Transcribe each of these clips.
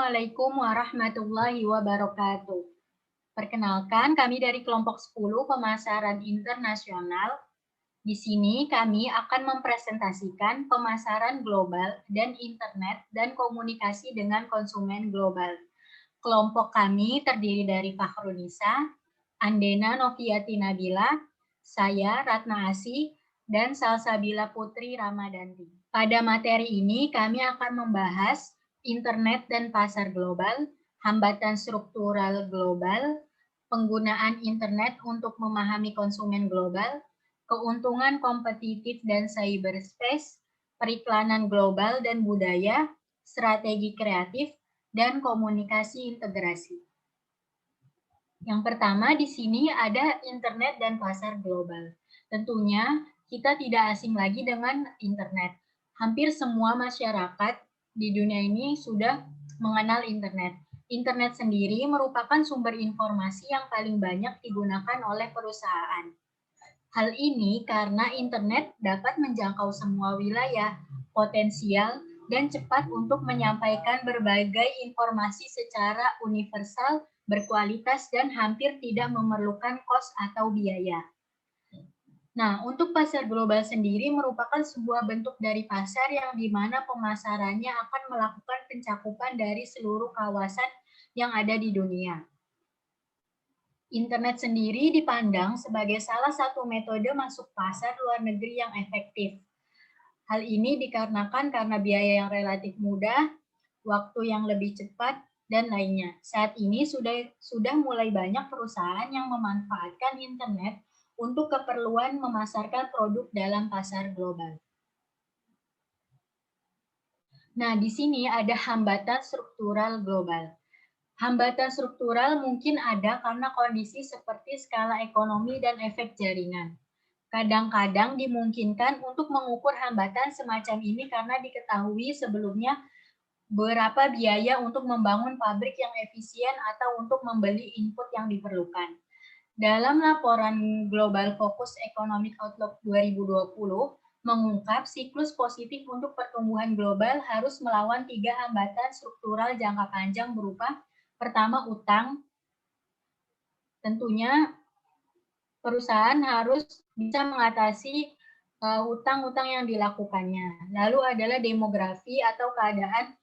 Assalamualaikum warahmatullahi wabarakatuh. Perkenalkan, kami dari kelompok 10 pemasaran internasional. Di sini kami akan mempresentasikan pemasaran global dan internet dan komunikasi dengan konsumen global. Kelompok kami terdiri dari Fakhrunisa, Andena Noviati Nabila, saya Ratna Asih, dan Salsabila Putri Ramadanti. Pada materi ini kami akan membahas internet dan pasar global, hambatan struktural global, penggunaan internet untuk memahami konsumen global, keuntungan kompetitif dan cyberspace, periklanan global dan budaya, strategi kreatif, dan komunikasi integrasi. Yang pertama di sini ada internet dan pasar global. Tentunya kita tidak asing lagi dengan internet. Hampir semua masyarakat di dunia ini sudah mengenal internet. Internet sendiri merupakan sumber informasi yang paling banyak digunakan oleh perusahaan. Hal ini karena internet dapat menjangkau semua wilayah, potensial, dan cepat untuk menyampaikan berbagai informasi secara universal, berkualitas, dan hampir tidak memerlukan kos atau biaya. Nah, untuk pasar global sendiri merupakan sebuah bentuk dari pasar yang di mana pemasarannya akan melakukan pencakupan dari seluruh kawasan yang ada di dunia. Internet sendiri dipandang sebagai salah satu metode masuk pasar luar negeri yang efektif. Hal ini dikarenakan karena biaya yang relatif mudah, waktu yang lebih cepat, dan lainnya. Saat ini sudah mulai banyak perusahaan yang memanfaatkan internet untuk keperluan memasarkan produk dalam pasar global. Nah, di sini ada hambatan struktural global. Hambatan struktural mungkin ada karena kondisi seperti skala ekonomi dan efek jaringan. Kadang-kadang dimungkinkan untuk mengukur hambatan semacam ini karena diketahui sebelumnya berapa biaya untuk membangun pabrik yang efisien atau untuk membeli input yang diperlukan. Dalam laporan Global Focus Economic Outlook 2020, mengungkap siklus positif untuk pertumbuhan global harus melawan 3 hambatan struktural jangka panjang berupa pertama, utang. Tentunya perusahaan harus bisa mengatasi hutang-hutang yang dilakukannya. Lalu adalah demografi atau keadaan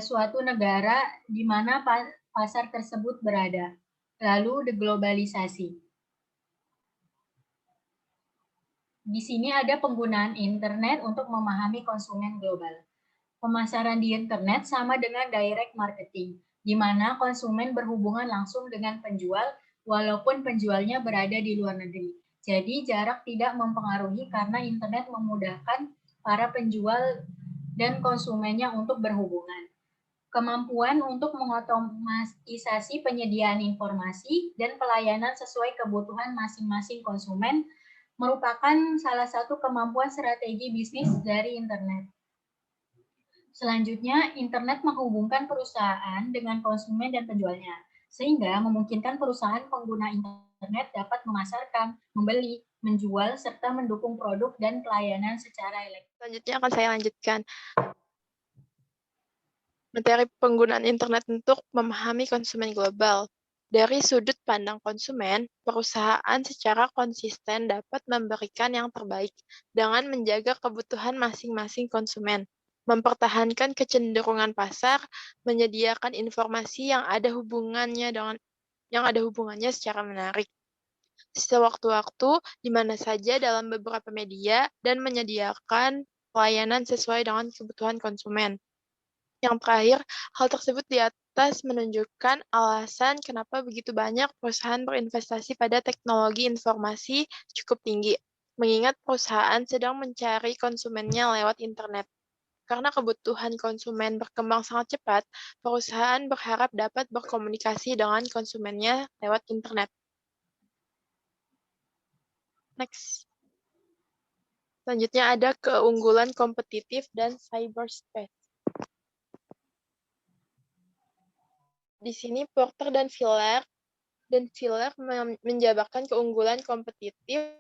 suatu negara di mana pasar tersebut berada. Lalu deglobalisasi. Di sini ada penggunaan internet untuk memahami konsumen global. Pemasaran di internet sama dengan direct marketing, di mana konsumen berhubungan langsung dengan penjual walaupun penjualnya berada di luar negeri. Jadi jarak tidak mempengaruhi karena internet memudahkan para penjual dan konsumennya untuk berhubungan. Kemampuan untuk mengotomatisasi penyediaan informasi dan pelayanan sesuai kebutuhan masing-masing konsumen merupakan salah satu kemampuan strategi bisnis dari internet. Selanjutnya, internet menghubungkan perusahaan dengan konsumen dan penjualnya, sehingga memungkinkan perusahaan pengguna internet dapat memasarkan, membeli, menjual, serta mendukung produk dan pelayanan secara elektronik. Selanjutnya akan saya lanjutkan. Materi penggunaan internet untuk memahami konsumen global. Dari sudut pandang konsumen, perusahaan secara konsisten dapat memberikan yang terbaik dengan menjaga kebutuhan masing-masing konsumen, mempertahankan kecenderungan pasar, menyediakan informasi yang ada hubungannya secara menarik sewaktu-waktu di mana saja dalam beberapa media dan menyediakan pelayanan sesuai dengan kebutuhan konsumen. Yang terakhir, hal tersebut di atas menunjukkan alasan kenapa begitu banyak perusahaan berinvestasi pada teknologi informasi cukup tinggi, mengingat perusahaan sedang mencari konsumennya lewat internet. Karena kebutuhan konsumen berkembang sangat cepat, perusahaan berharap dapat berkomunikasi dengan konsumennya lewat internet. Next. Selanjutnya ada keunggulan kompetitif dan cyberspace. Di sini Porter dan Filler menjabarkan keunggulan kompetitif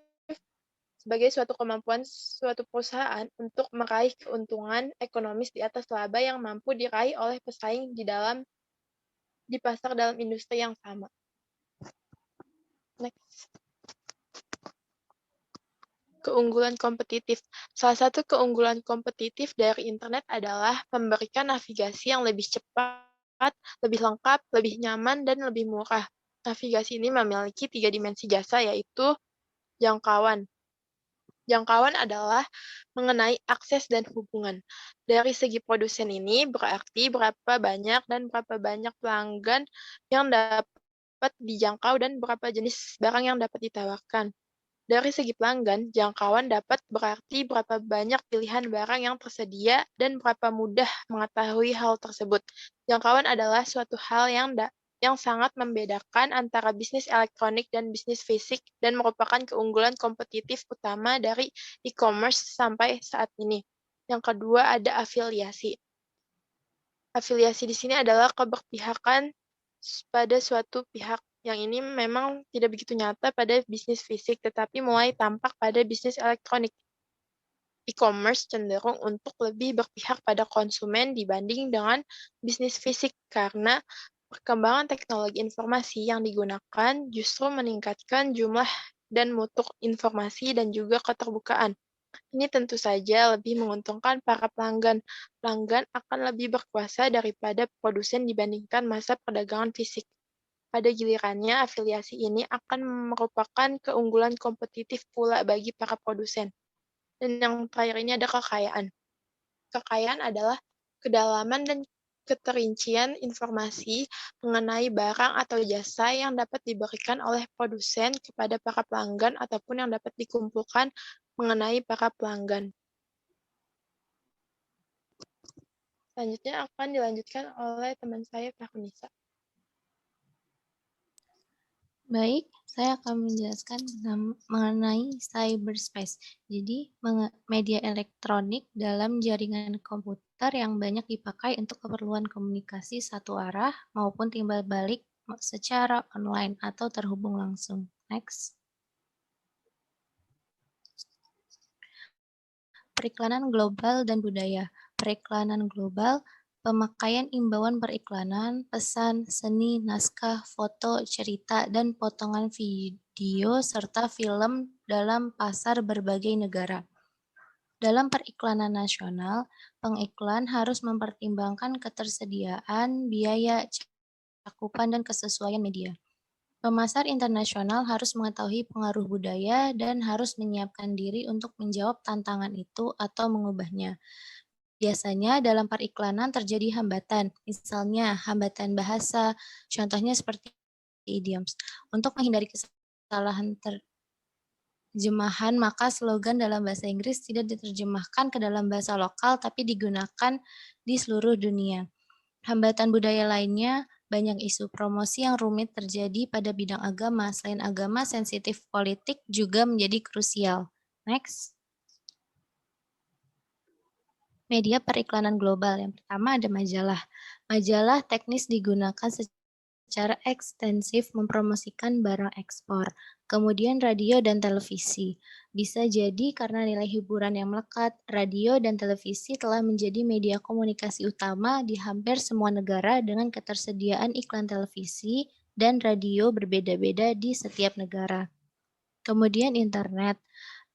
sebagai suatu kemampuan suatu perusahaan untuk meraih keuntungan ekonomis di atas laba yang mampu diraih oleh pesaing di pasar dalam industri yang sama. Next. Keunggulan kompetitif. Salah satu keunggulan kompetitif dari internet adalah memberikan navigasi yang lebih cepat, lebih lengkap, lebih nyaman, dan lebih murah. Navigasi ini memiliki 3 dimensi jasa, yaitu jangkauan. Jangkauan adalah mengenai akses dan hubungan. Dari segi produsen ini berarti berapa banyak dan berapa banyak pelanggan yang dapat dijangkau dan berapa jenis barang yang dapat ditawarkan. Dari segi pelanggan, jangkauan dapat berarti berapa banyak pilihan barang yang tersedia dan berapa mudah mengetahui hal tersebut. Jangkauan adalah suatu hal yang sangat membedakan antara bisnis elektronik dan bisnis fisik dan merupakan keunggulan kompetitif utama dari e-commerce sampai saat ini. Yang kedua ada afiliasi. Afiliasi di sini adalah keberpihakan pada suatu pihak. Yang ini memang tidak begitu nyata pada bisnis fisik, tetapi mulai tampak pada bisnis elektronik. E-commerce cenderung untuk lebih berpihak pada konsumen dibanding dengan bisnis fisik karena perkembangan teknologi informasi yang digunakan justru meningkatkan jumlah dan mutu informasi dan juga keterbukaan. Ini tentu saja lebih menguntungkan para pelanggan. Pelanggan akan lebih berkuasa daripada produsen dibandingkan masa perdagangan fisik. Pada gilirannya, afiliasi ini akan merupakan keunggulan kompetitif pula bagi para produsen. Dan yang terakhir ini ada kekayaan. Kekayaan adalah kedalaman dan keterincian informasi mengenai barang atau jasa yang dapat diberikan oleh produsen kepada para pelanggan ataupun yang dapat dikumpulkan mengenai para pelanggan. Selanjutnya akan dilanjutkan oleh teman saya, Farnisa. Baik, saya akan menjelaskan mengenai cyberspace. Jadi, media elektronik dalam jaringan komputer yang banyak dipakai untuk keperluan komunikasi satu arah maupun timbal balik secara online atau terhubung langsung. Next. Periklanan global dan budaya. Periklanan global, pemakaian imbauan periklanan, pesan, seni, naskah, foto, cerita, dan potongan video serta film dalam pasar berbagai negara. Dalam periklanan nasional, pengiklan harus mempertimbangkan ketersediaan, biaya, cakupan, dan kesesuaian media. Pemasar internasional harus mengetahui pengaruh budaya dan harus menyiapkan diri untuk menjawab tantangan itu atau mengubahnya. Biasanya dalam periklanan terjadi hambatan, misalnya hambatan bahasa, contohnya seperti idioms. Untuk menghindari kesalahan terjemahan, maka slogan dalam bahasa Inggris tidak diterjemahkan ke dalam bahasa lokal, tapi digunakan di seluruh dunia. Hambatan budaya lainnya, banyak isu promosi yang rumit terjadi pada bidang agama. Selain agama, sensitif politik juga menjadi krusial. Next. Media periklanan global. Yang pertama ada majalah. Majalah teknis digunakan secara ekstensif mempromosikan barang ekspor. Kemudian radio dan televisi. Bisa jadi karena nilai hiburan yang melekat, radio dan televisi telah menjadi media komunikasi utama di hampir semua negara dengan ketersediaan iklan televisi dan radio berbeda-beda di setiap negara. Kemudian internet.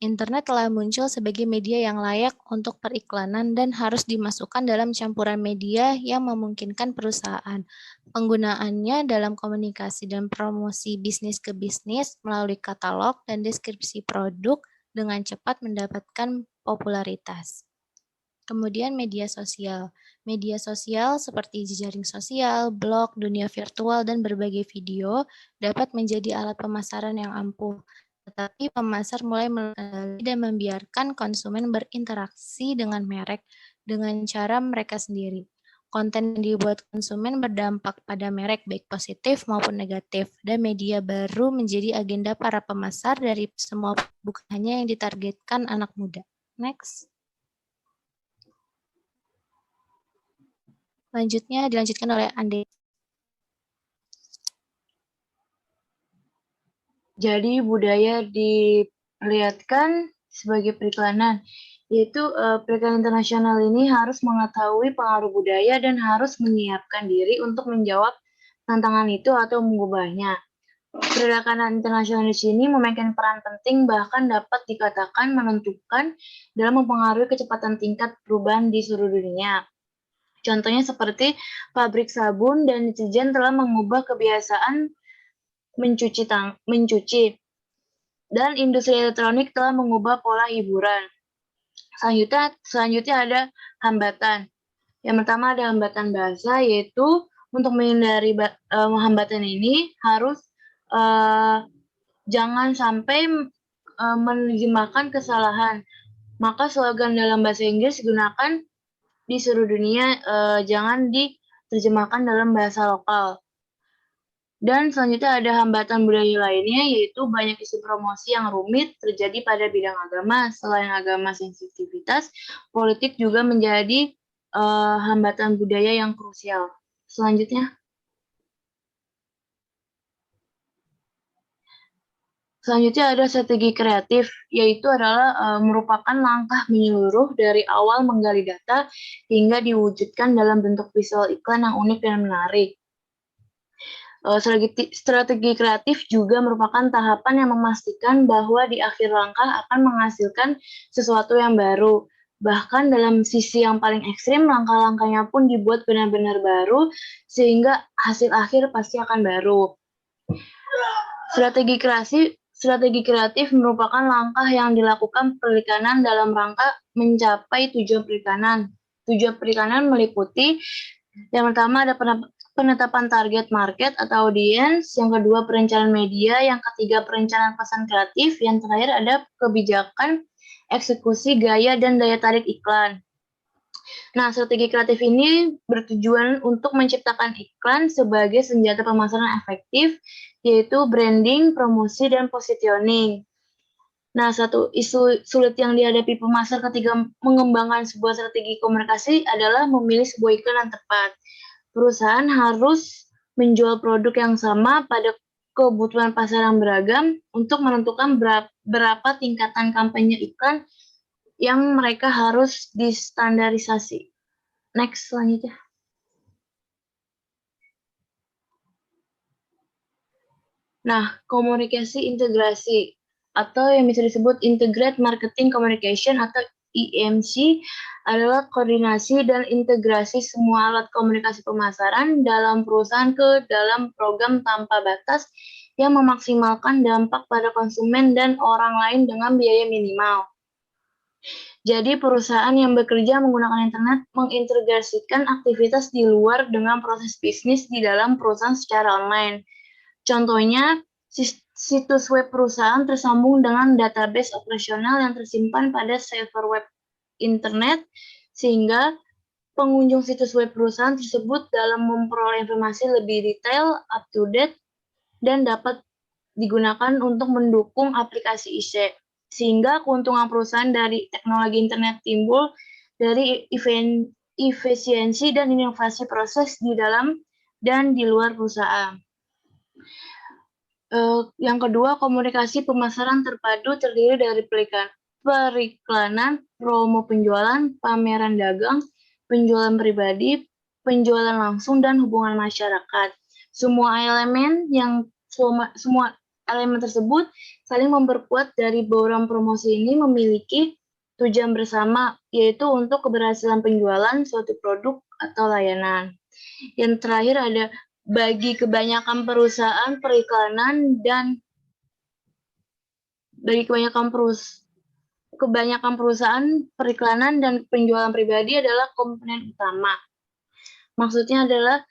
Internet telah muncul sebagai media yang layak untuk periklanan dan harus dimasukkan dalam campuran media yang memungkinkan perusahaan. Penggunaannya dalam komunikasi dan promosi bisnis ke bisnis melalui katalog dan deskripsi produk dengan cepat mendapatkan popularitas. Kemudian media sosial. Media sosial seperti jejaring sosial, blog, dunia virtual, dan berbagai video dapat menjadi alat pemasaran yang ampuh. Tetapi pemasar mulai mengenali dan membiarkan konsumen berinteraksi dengan merek dengan cara mereka sendiri. Konten yang dibuat konsumen berdampak pada merek baik positif maupun negatif, dan media baru menjadi agenda para pemasar dari semua, bukan hanya yang ditargetkan anak muda. Next. Selanjutnya dilanjutkan oleh Ande. Jadi budaya diperlihatkan sebagai periklanan, yaitu periklanan internasional ini harus mengetahui pengaruh budaya dan harus menyiapkan diri untuk menjawab tantangan itu atau mengubahnya. Periklanan internasional di sini memainkan peran penting, bahkan dapat dikatakan menentukan dalam mempengaruhi kecepatan tingkat perubahan di seluruh dunia. Contohnya seperti pabrik sabun dan deterjen telah mengubah kebiasaan mencuci, dan industri elektronik telah mengubah pola hiburan. Selanjutnya ada hambatan. Yang pertama ada hambatan bahasa, yaitu untuk menghindari hambatan ini harus jangan sampai menerjemahkan kesalahan. Maka slogan dalam bahasa Inggris gunakan di seluruh dunia, jangan diterjemahkan dalam bahasa lokal. Dan selanjutnya ada hambatan budaya lainnya, yaitu banyak isu promosi yang rumit terjadi pada bidang agama. Selain agama sensitivitas, politik juga menjadi hambatan budaya yang krusial. Selanjutnya ada strategi kreatif, yaitu adalah merupakan langkah menyeluruh dari awal menggali data hingga diwujudkan dalam bentuk visual iklan yang unik dan menarik. Strategi kreatif juga merupakan tahapan yang memastikan bahwa di akhir langkah akan menghasilkan sesuatu yang baru. Bahkan dalam sisi yang paling ekstrim, langkah-langkahnya pun dibuat benar-benar baru, sehingga hasil akhir pasti akan baru. Strategi kreatif merupakan langkah yang dilakukan perikanan dalam rangka mencapai tujuan perikanan. Tujuan perikanan meliputi yang pertama ada penetapan target market atau audiens, yang kedua perencanaan media, yang ketiga perencanaan pesan kreatif, yang terakhir ada kebijakan eksekusi gaya dan daya tarik iklan. Nah, strategi kreatif ini bertujuan untuk menciptakan iklan sebagai senjata pemasaran efektif, yaitu branding, promosi, dan positioning. Nah, satu isu sulit yang dihadapi pemasar ketika mengembangkan sebuah strategi komunikasi adalah memilih sebuah iklan yang tepat. Perusahaan harus menjual produk yang sama pada kebutuhan pasar yang beragam untuk menentukan berapa tingkatan kampanye iklan yang mereka harus distandarisasi. Next, selanjutnya. Nah, komunikasi integrasi atau yang bisa disebut Integrated Marketing Communication atau IMC adalah koordinasi dan integrasi semua alat komunikasi pemasaran dalam perusahaan ke dalam program tanpa batas yang memaksimalkan dampak pada konsumen dan orang lain dengan biaya minimal. Jadi perusahaan yang bekerja menggunakan internet mengintegrasikan aktivitas di luar dengan proses bisnis di dalam perusahaan secara online. Contohnya, situs web perusahaan tersambung dengan database operasional yang tersimpan pada server web internet, sehingga pengunjung situs web perusahaan tersebut dalam memperoleh informasi lebih detail, up-to-date, dan dapat digunakan untuk mendukung aplikasi IC. Sehingga keuntungan perusahaan dari teknologi internet timbul dari efisiensi dan inovasi proses di dalam dan di luar perusahaan. Yang kedua, komunikasi pemasaran terpadu terdiri dari periklanan, promo penjualan, pameran dagang, penjualan pribadi, penjualan langsung, dan hubungan masyarakat. Semua elemen tersebut saling memperkuat. Dari bauran promosi ini memiliki tujuan bersama, yaitu untuk keberhasilan penjualan suatu produk atau layanan. Yang terakhir ada bagi kebanyakan perusahaan periklanan dan penjualan pribadi adalah komponen utama. Maksudnya adalah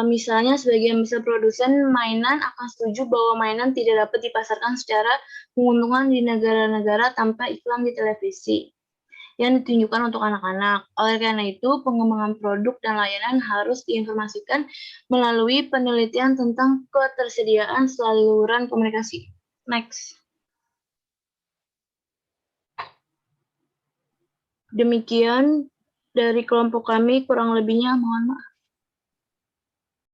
misalnya sebagian besar produsen mainan akan setuju bahwa mainan tidak dapat dipasarkan secara menguntungkan di negara-negara tanpa iklan di televisi yang ditunjukkan untuk anak-anak. Oleh karena itu, pengembangan produk dan layanan harus diinformasikan melalui penelitian tentang ketersediaan saluran komunikasi. Next. Demikian dari kelompok kami, kurang lebihnya mohon maaf.